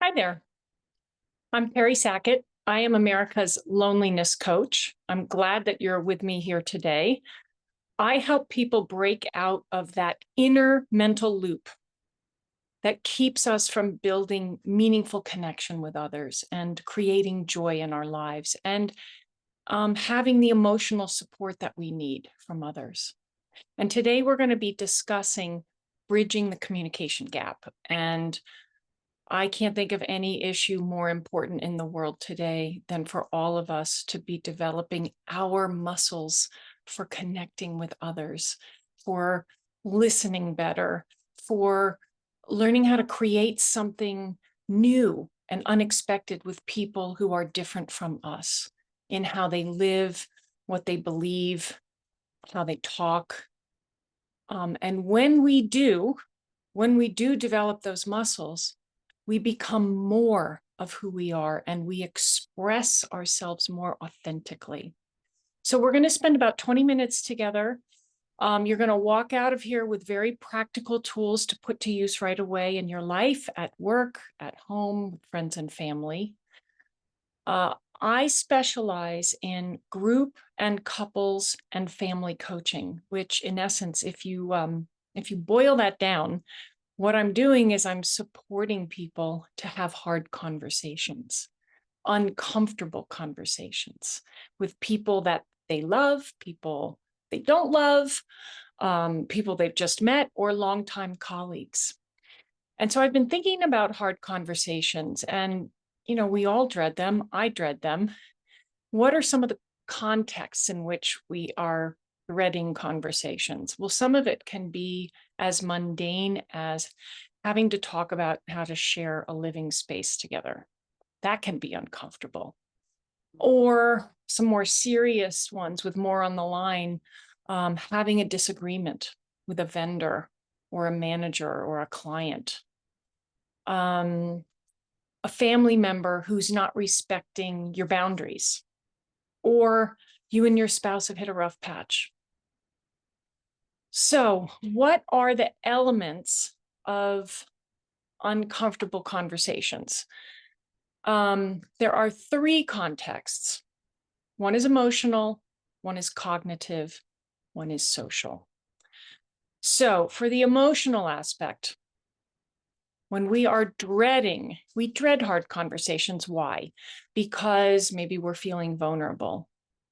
Hi there. I'm Carrie Sackett. I am America's loneliness coach. I'm glad that you're with me here today. I help people break out of that inner mental loop that keeps us from building meaningful connection with others and creating joy in our lives and having the emotional support that we need from others. And today we're going to be discussing bridging the communication gap. And I can't think of any issue more important in the world today than for all of us to be developing our muscles for connecting with others, for listening better, for learning how to create something new and unexpected with people who are different from us in how they live, what they believe, how they talk. And when we do develop those muscles, we become more of who we are and we express ourselves more authentically. So we're going to spend about 20 minutes together. You're going to walk out of here with very practical tools to put to use right away in your life, at work, at home, with friends and family. I specialize in group and couples and family coaching, which in essence, if you boil that down, what I'm doing is I'm supporting people to have hard conversations, uncomfortable conversations with people that they love, people they don't love, people they've just met, or longtime colleagues. And so I've been thinking about hard conversations, and we all dread them. I dread them. What are some of the contexts in which we are dreading conversations? Well, some of it can be as mundane as having to talk about how to share a living space together. That can be uncomfortable. Or some more serious ones with more on the line, having a disagreement with a vendor or a manager or a client. A family member who's not respecting your boundaries, or you and your spouse have hit a rough patch. So, what are the elements of uncomfortable conversations? There are three contexts. One is emotional, one is cognitive, one is social. So, for the emotional aspect, when we dread hard conversations. Why? Because maybe we're feeling vulnerable,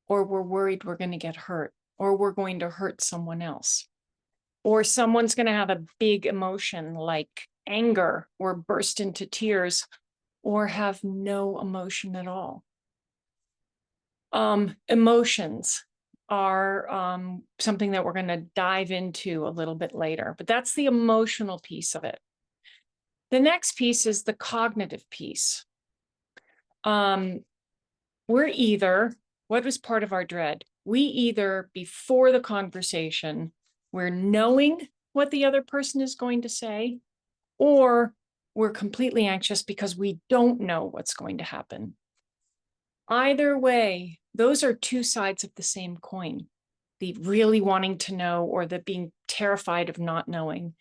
or we're worried we're going to get hurt, or we're going to hurt someone else, or someone's going to have a big emotion like anger, or burst into tears, or have no emotion at all. Emotions are something that we're going to dive into a little bit later, but that's the emotional piece of it. The next piece is the cognitive piece. What was part of our dread? We either, before the conversation, we're knowing what the other person is going to say, or we're completely anxious because we don't know what's going to happen. Either way, those are two sides of the same coin, the really wanting to know or the being terrified of not knowing.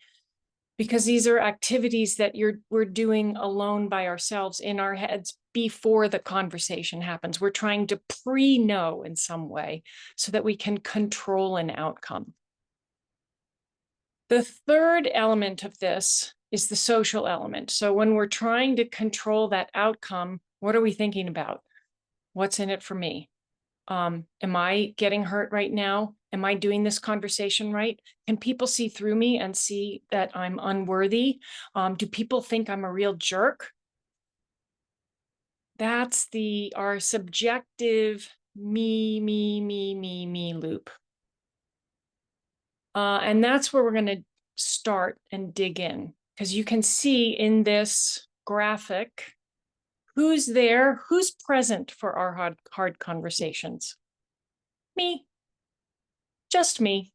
Because these are activities that we're doing alone by ourselves in our heads before the conversation happens. We're trying to pre-know in some way so that we can control an outcome. The third element of this is the social element. So when we're trying to control that outcome, what are we thinking about? What's in it for me? Am I getting hurt right now? Am I doing this conversation right? Can people see through me and see that I'm unworthy? Do people think I'm a real jerk? That's our subjective me loop. And that's where we're going to start and dig in, because you can see in this graphic who's there, who's present for our hard conversations. Me. Just me.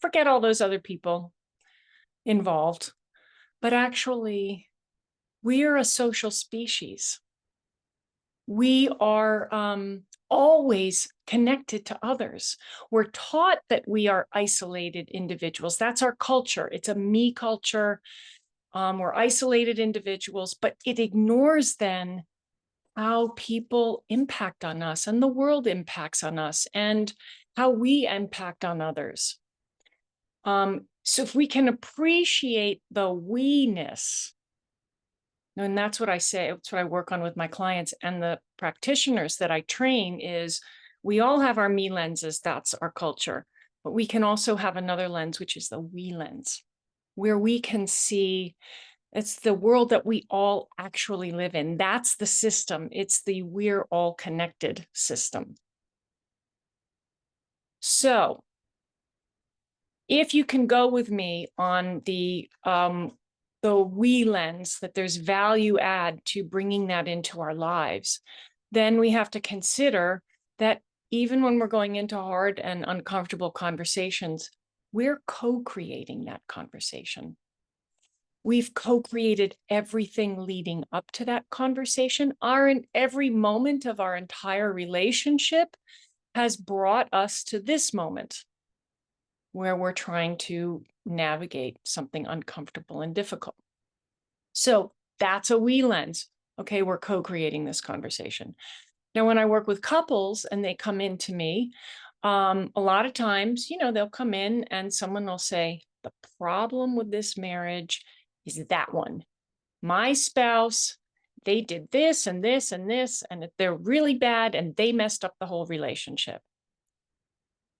Forget all those other people involved. But actually, we are a social species. We are always connected to others. We're taught that we are isolated individuals. That's our culture. It's a me culture. We're isolated individuals, but it ignores then how people impact on us and the world impacts on us and how we impact on others. So if we can appreciate the we-ness, and that's what I say, it's what I work on with my clients and the practitioners that I train is we all have our me lenses, that's our culture, but we can also have another lens, which is the we lens, where we can see it's the world that we all actually live in. That's the system. It's the we're all connected system. So if you can go with me on the we lens, that there's value add to bringing that into our lives, then we have to consider that even when we're going into hard and uncomfortable conversations, we're co-creating that conversation. We've co-created everything leading up to that conversation. Every moment of our entire relationship has brought us to this moment where we're trying to navigate something uncomfortable and difficult. So that's a we lens. Okay, we're co-creating this conversation. Now, when I work with couples and they come in to me, a lot of times, they'll come in and someone will say, the problem with this marriage is that one. My spouse, they did this and this and this, and they're really bad and they messed up the whole relationship.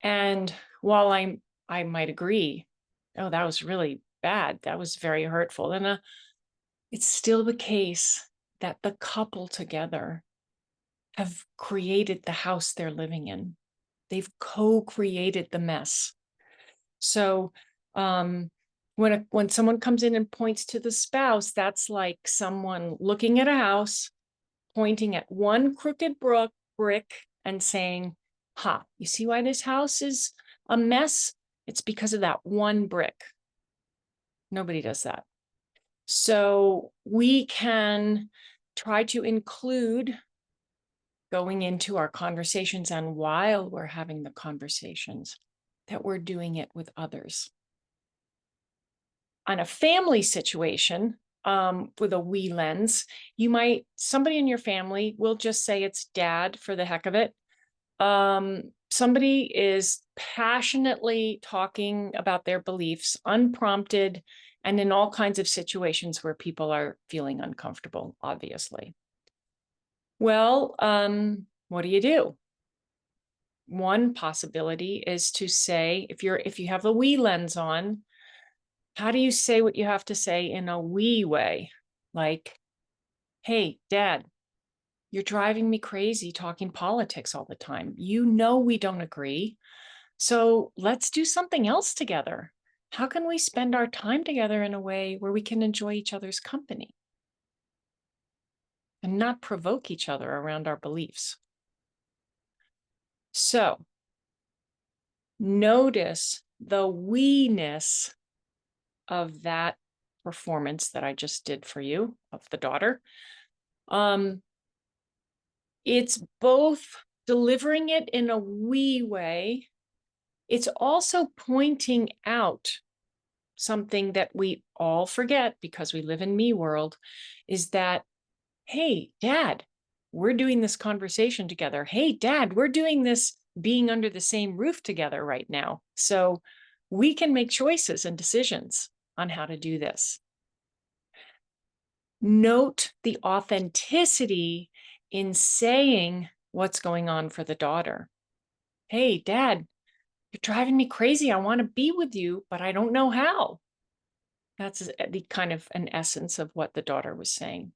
And while I might agree, oh, that was really bad, that was very hurtful, and it's still the case that the couple together have created the house they're living in. They've co-created the mess. So when someone comes in and points to the spouse, that's like someone looking at a house, pointing at one crooked brick and saying, you see why this house is a mess? It's because of that one brick. Nobody does that. So we can try to include going into our conversations, and while we're having the conversations, that we're doing it with others. On a family situation, with a we lens, somebody in your family will just say it's dad for the heck of it. Somebody is passionately talking about their beliefs, unprompted, and in all kinds of situations where people are feeling uncomfortable, obviously. Well, what do? One possibility is to say, if you have the we lens on, how do you say what you have to say in a we way? Like, hey, Dad, you're driving me crazy talking politics all the time. We don't agree. So let's do something else together. How can we spend our time together in a way where we can enjoy each other's company and not provoke each other around our beliefs? So notice the we-ness of that performance that I just did for you of the daughter. It's both delivering it in a we way. It's also pointing out something that we all forget because we live in me world, is that, hey, Dad, we're doing this conversation together. Hey, Dad, we're doing this being under the same roof together right now. So we can make choices and decisions on how to do this. Note the authenticity in saying what's going on for the daughter. Hey, Dad, you're driving me crazy. I want to be with you, but I don't know how. That's the kind of an essence of what the daughter was saying.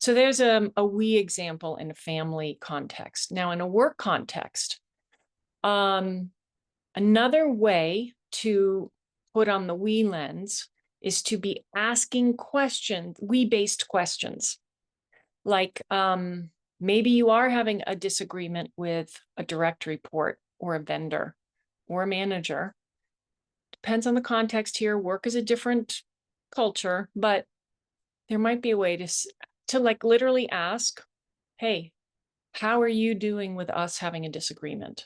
So there's a we example in a family context. Now, in a work context, another way to put on the we lens is to be asking questions, we-based questions. Like maybe you are having a disagreement with a direct report or a vendor or a manager. Depends on the context here. Work is a different culture, but there might be a way to like literally ask, hey, how are you doing with us having a disagreement?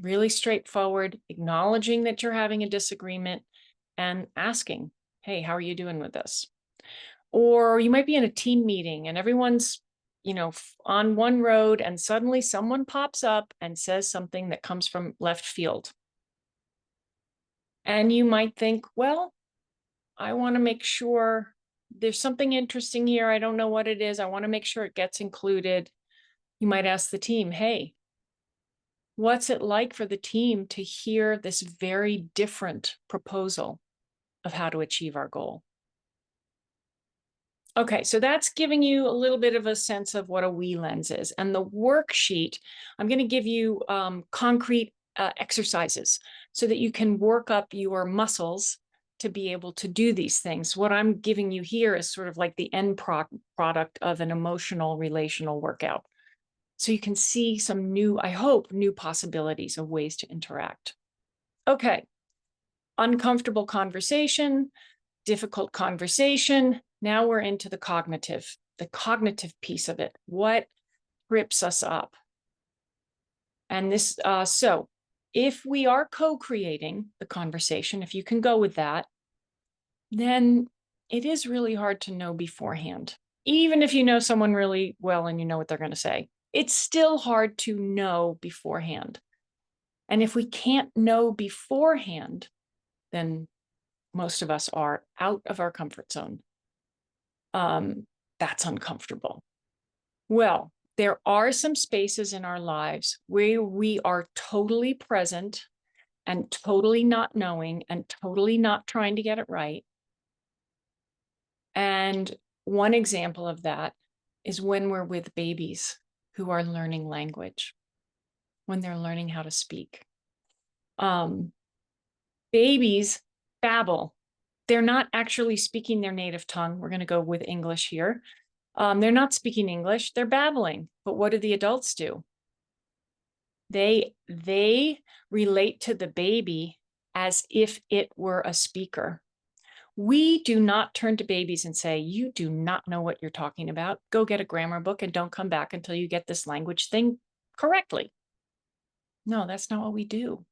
Really straightforward, acknowledging that you're having a disagreement and asking, Hey, how are you doing with this? Or you might be in a team meeting and everyone's, on one road and suddenly someone pops up and says something that comes from left field. And you might think, well, I want to make sure there's something interesting here. I don't know what it is. I want to make sure it gets included. You might ask the team, hey, what's it like for the team to hear this very different proposal of how to achieve our goal? Okay, so that's giving you a little bit of a sense of what a we lens is. And the worksheet, I'm going to give you concrete exercises so that you can work up your muscles to be able to do these things. What I'm giving you here is sort of like the end product of an emotional relational workout. So you can see some new, I hope, new possibilities of ways to interact. Okay, uncomfortable conversation, difficult conversation. Now we're into the cognitive piece of it. What trips us up? And this, so if we are co-creating the conversation, if you can go with that, then it is really hard to know beforehand. Even if you know someone really well and you know what they're going to say, it's still hard to know beforehand. And if we can't know beforehand, then most of us are out of our comfort zone. That's uncomfortable. Well, there are some spaces in our lives where we are totally present and totally not knowing and totally not trying to get it right. And one example of that is when we're with babies who are learning language, when they're learning how to speak. Babies babble. They're not actually speaking their native tongue. We're going to go with English here. They're not speaking English, they're babbling. But what do the adults do? They relate to the baby as if it were a speaker. We do not turn to babies and say, you do not know what you're talking about. Go get a grammar book and don't come back until you get this language thing correctly. No, that's not what we do.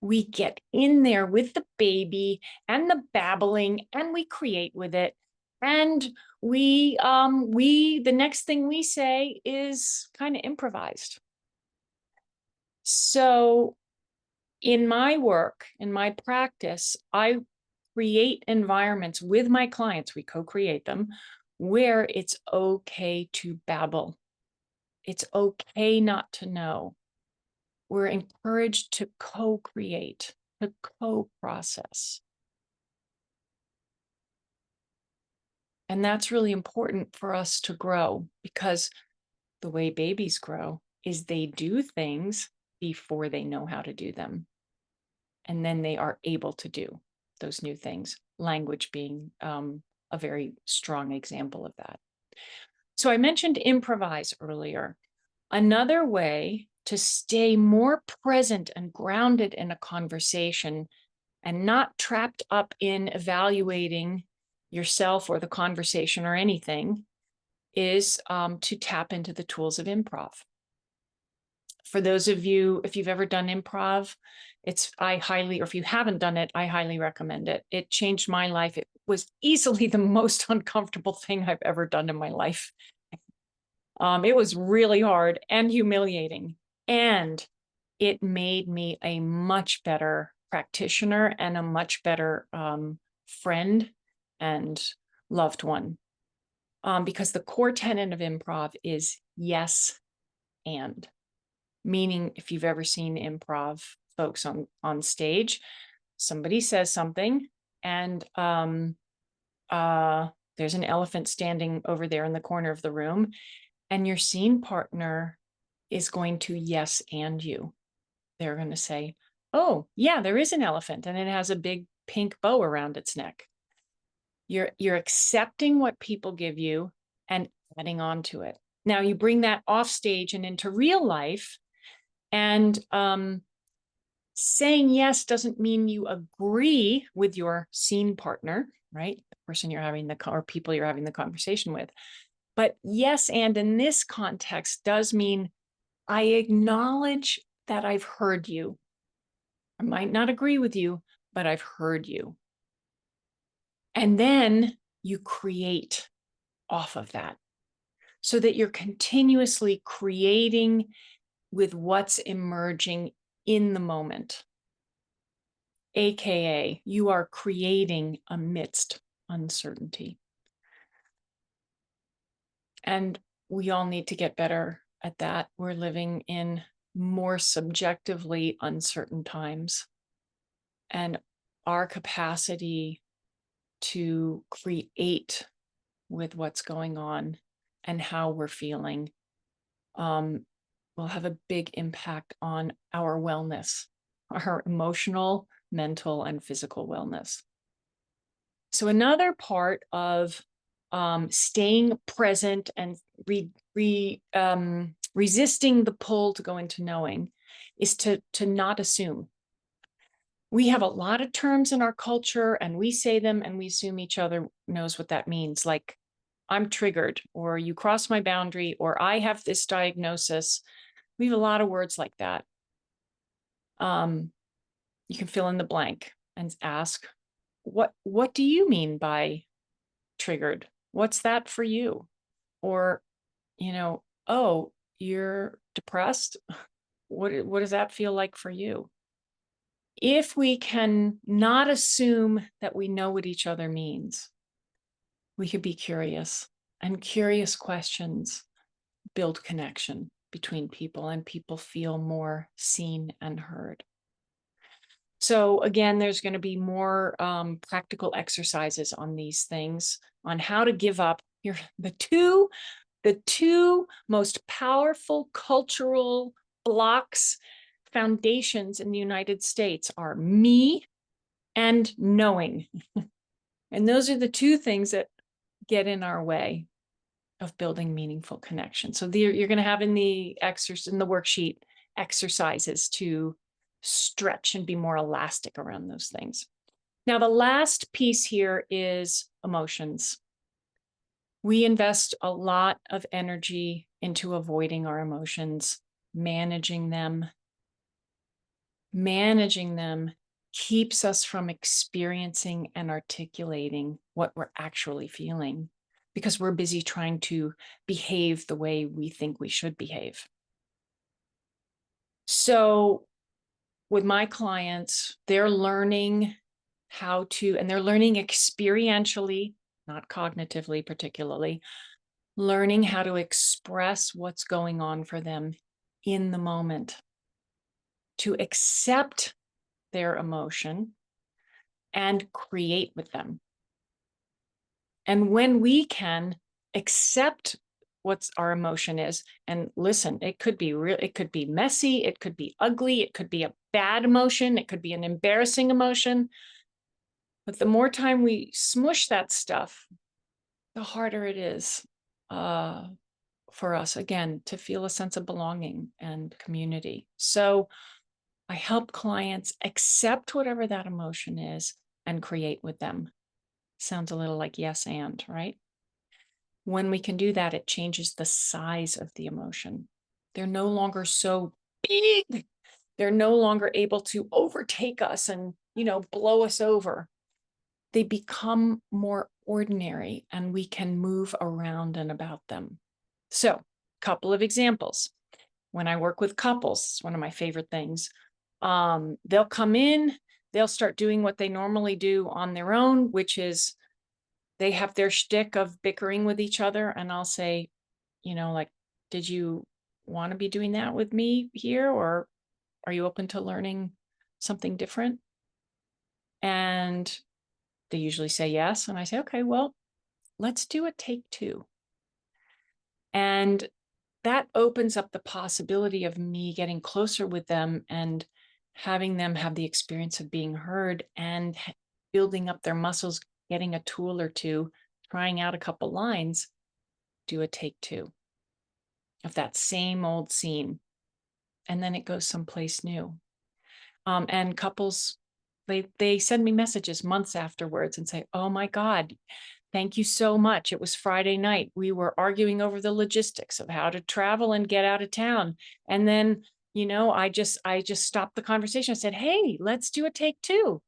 We get in there with the baby and the babbling and we create with it. And the next thing we say is kind of improvised. So in my work, in my practice, I create environments with my clients, we co-create them, where it's okay to babble. It's okay not to know. We're encouraged to co-create, to co-process. And that's really important for us to grow because the way babies grow is they do things before they know how to do them. And then they are able to do those new things, language being a very strong example of that. So I mentioned improvise earlier. Another way to stay more present and grounded in a conversation and not trapped up in evaluating yourself or the conversation or anything is to tap into the tools of improv. For those of you, if you've ever done improv, or if you haven't done it, I highly recommend it. It changed my life. It was easily the most uncomfortable thing I've ever done in my life. It was really hard and humiliating, and it made me a much better practitioner and a much better friend and loved one. Because the core tenet of improv is yes and. Meaning, if you've ever seen improv folks on stage, somebody says something and there's an elephant standing over there in the corner of the room, and your scene partner is going to yes and you. They're going to say, oh, yeah, there is an elephant and it has a big pink bow around its neck. You're accepting what people give you and adding on to it. Now you bring that off stage and into real life, and saying yes doesn't mean you agree with your scene partner, right? The person you're having or people you're having the conversation with. But yes, and in this context does mean I acknowledge that I've heard you. I might not agree with you, but I've heard you. And then you create off of that so that you're continuously creating with what's emerging in the moment. AKA, you are creating amidst uncertainty. And we all need to get better at that. We're living in more subjectively uncertain times. And our capacity to create with what's going on and how we're feeling will have a big impact on our wellness, our emotional, mental, and physical wellness. So another part of staying present and resisting the pull to go into knowing is to not assume. We have a lot of terms in our culture and we say them and we assume each other knows what that means. Like, I'm triggered, or you cross my boundary, or I have this diagnosis. We have a lot of words like that. You can fill in the blank and ask, what do you mean by triggered? What's that for you? Or, oh, you're depressed. What does that feel like for you? If we can not assume that we know what each other means, we could be curious, and curious questions build connection between people, and people feel more seen and heard. So again, there's going to be more practical exercises on these things, on how to give up. The two most powerful cultural blocks, foundations in the United States are me and knowing. And those are the two things that get in our way of building meaningful connection. So you're going to have in the worksheet exercises to stretch and be more elastic around those things. Now, the last piece here is emotions. We invest a lot of energy into avoiding our emotions, managing them. Managing them keeps us from experiencing and articulating what we're actually feeling, because we're busy trying to behave the way we think we should behave. So with my clients, they're learning how to, and they're learning experientially, not cognitively particularly, learning how to express what's going on for them in the moment, to accept their emotion and create with them. And when we can accept what our emotion is, and listen, it could be real, it could be messy, it could be ugly, it could be a bad emotion, it could be an embarrassing emotion. But the more time we smush that stuff, the harder it is for us, again, to feel a sense of belonging and community. So I help clients accept whatever that emotion is and create with them. Sounds a little like yes and, right? When we can do that, it changes the size of the emotion. They're no longer so big. They're no longer able to overtake us and, blow us over. They become more ordinary and we can move around and about them. So, a couple of examples. When I work with couples, it's one of my favorite things. They'll come in, they'll start doing what they normally do on their own, which is they have their shtick of bickering with each other. And I'll say, like, did you want to be doing that with me here? Or are you open to learning something different? And they usually say yes. And I say, okay, well, let's do a take two. And that opens up the possibility of me getting closer with them and having them have the experience of being heard and building up their muscles, getting a tool or two, trying out a couple lines, do a take two of that same old scene. And then it goes someplace new. And couples, they send me messages months afterwards and say, oh my God, thank you so much. It was Friday night. We were arguing over the logistics of how to travel and get out of town. And then, I just stopped the conversation. I said, hey, let's do a take two.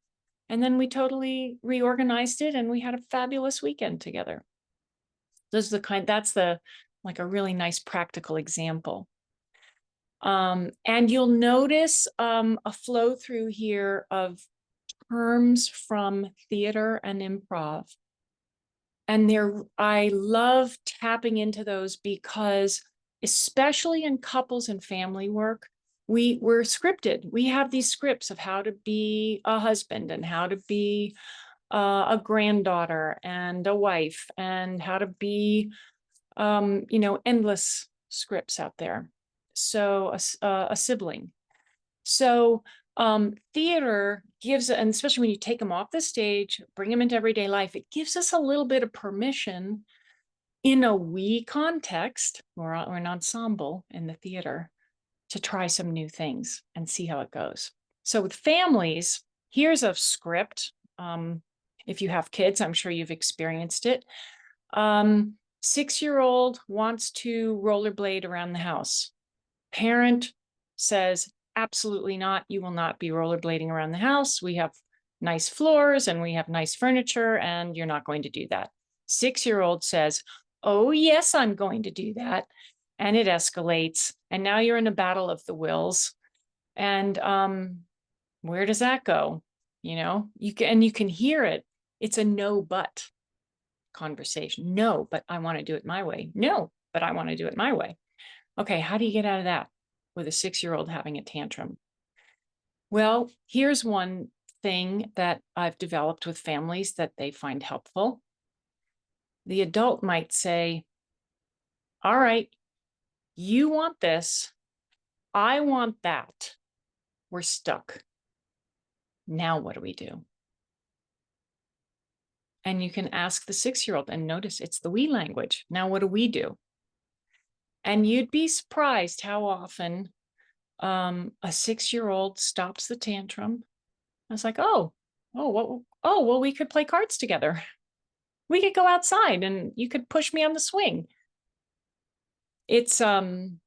And then we totally reorganized it and we had a fabulous weekend together. That's like a really nice practical example. And you'll notice a flow through here of terms from theater and improv. And I love tapping into those because, especially in couples and family work, we're scripted. We have these scripts of how to be a husband and how to be a granddaughter and a wife and how to be, endless scripts out there. So a sibling. So theater gives, and especially when you take them off the stage, bring them into everyday life, it gives us a little bit of permission in a we context, or an ensemble in the theater, to try some new things and see how it goes. So with families, here's a script. If you have kids, I'm sure you've experienced it. 6-year-old wants to rollerblade around the house. Parent says, absolutely not. You will not be rollerblading around the house. We have nice floors and we have nice furniture, and you're not going to do that. 6-year-old says, oh, yes, I'm going to do that. And it escalates. And now you're in a battle of the wills. And where does that go? You can hear it. It's a no, but conversation. No, but I want to do it my way. No, but I want to do it my way. Okay, how do you get out of that with a 6-year-old having a tantrum? Well, here's one thing that I've developed with families that they find helpful. The adult might say, all right, you want this, I want that. We're stuck. Now what do we do? And you can ask the 6-year-old, and notice it's the we language. Now what do we do? And you'd be surprised how often a 6-year-old stops the tantrum. I was like, well, we could play cards together. We could go outside and you could push me on the swing. It's the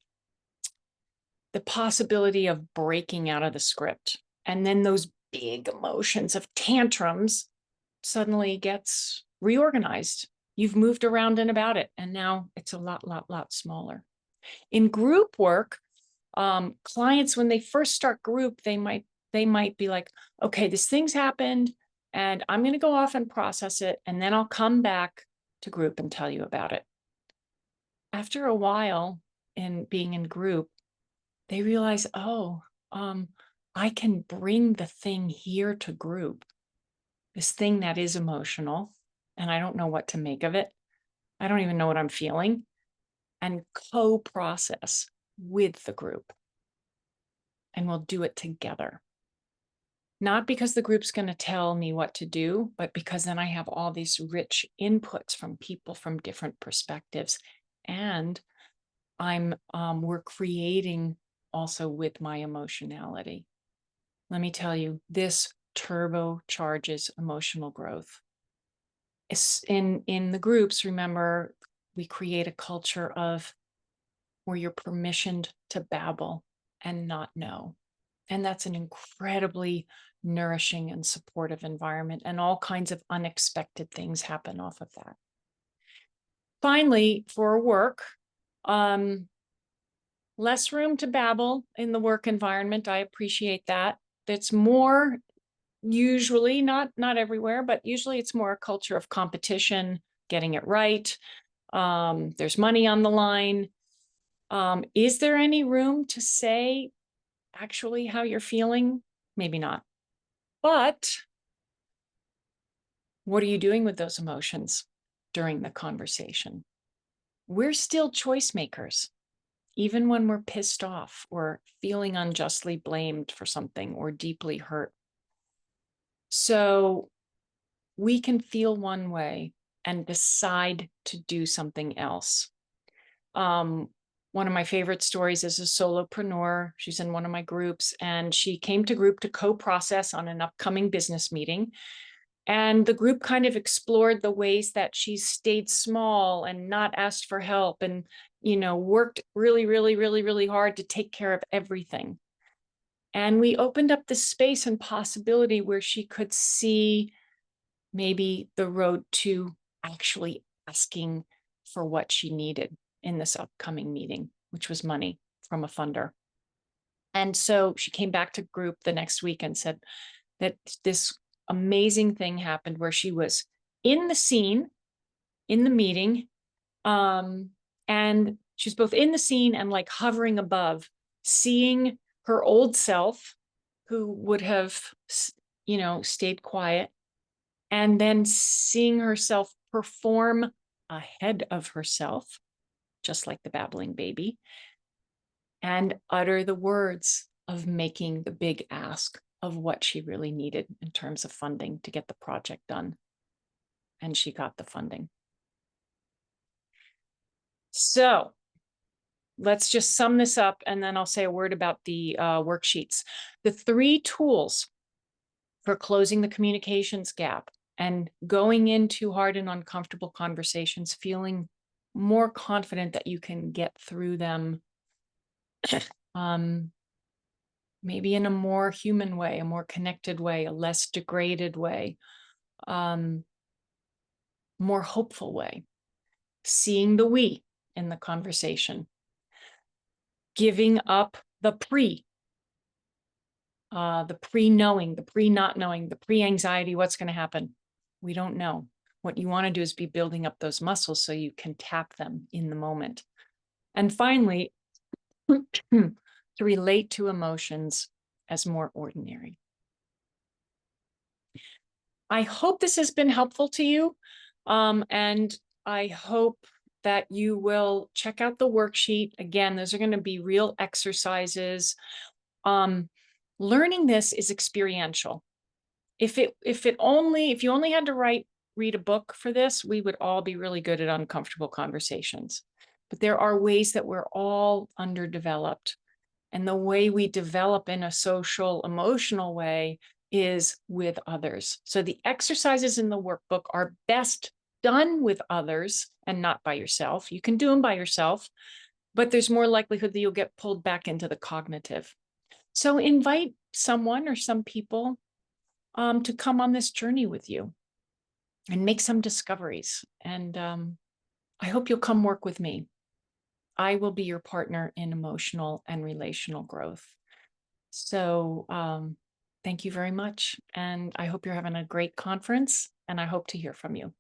possibility of breaking out of the script. And then those big emotions of tantrums suddenly gets reorganized. You've moved around and about it. And now it's a lot smaller. In group work, clients, when they first start group, they might be like, okay, this thing's happened and I'm going to go off and process it. And then I'll come back to group and tell you about it. After a while in being in group, they realize, I can bring the thing here to group, this thing that is emotional, and I don't know what to make of it. I don't even know what I'm feeling, and co-process with the group. And we'll do it together. Not because the group's going to tell me what to do, but because then I have all these rich inputs from people from different perspectives. And we're creating also with my emotionality. Let me tell you, this turbocharges emotional growth. In the groups, remember, we create a culture of where you're permissioned to babble and not know. And that's an incredibly nourishing and supportive environment, and all kinds of unexpected things happen off of that. Finally, for work, less room to babble in the work environment. I appreciate that. It's more, usually, not everywhere, but usually it's more a culture of competition, getting it right. There's money on the line. Is there any room to say actually how you're feeling? Maybe not. But what are you doing with those emotions during the conversation? We're still choice makers, even when we're pissed off or feeling unjustly blamed for something or deeply hurt. So we can feel one way and decide to do something else. One of my favorite stories is a solopreneur. She's in one of my groups, and she came to group to co-process on an upcoming business meeting. And the group kind of explored the ways that she stayed small and not asked for help and, worked really, really, really, really hard to take care of everything. And we opened up the space and possibility where she could see maybe the road to actually asking for what she needed in this upcoming meeting, which was money from a funder. And so she came back to group the next week and said that this amazing thing happened where she was in the scene, in the meeting, and she's both in the scene and like hovering above, seeing her old self who would have, stayed quiet, and then seeing herself perform ahead of herself, just like the babbling baby, and utter the words of making the big ask of what she really needed in terms of funding to get the project done. And she got the funding. So let's just sum this up, and then I'll say a word about the worksheets. The 3 tools for closing the communications gap and going into hard and uncomfortable conversations, feeling more confident that you can get through them, maybe in a more human way, a more connected way, a less degraded way, more hopeful way, seeing the we in the conversation, giving up the pre-knowing, the pre-not knowing, the pre-anxiety, what's going to happen. We don't know. What you want to do is be building up those muscles so you can tap them in the moment. And finally, to relate to emotions as more ordinary. I hope this has been helpful to you. And I hope that you will check out the worksheet. Again, those are going to be real exercises. Learning this is experiential. If you only had to read a book for this, we would all be really good at uncomfortable conversations. But there are ways that we're all underdeveloped. And the way we develop in a social, emotional way is with others. So the exercises in the workbook are best done with others and not by yourself. You can do them by yourself, but there's more likelihood that you'll get pulled back into the cognitive. So invite someone or some people to come on this journey with you and make some discoveries. And I hope you'll come work with me. I will be your partner in emotional and relational growth. So thank you very much. And I hope you're having a great conference, and I hope to hear from you.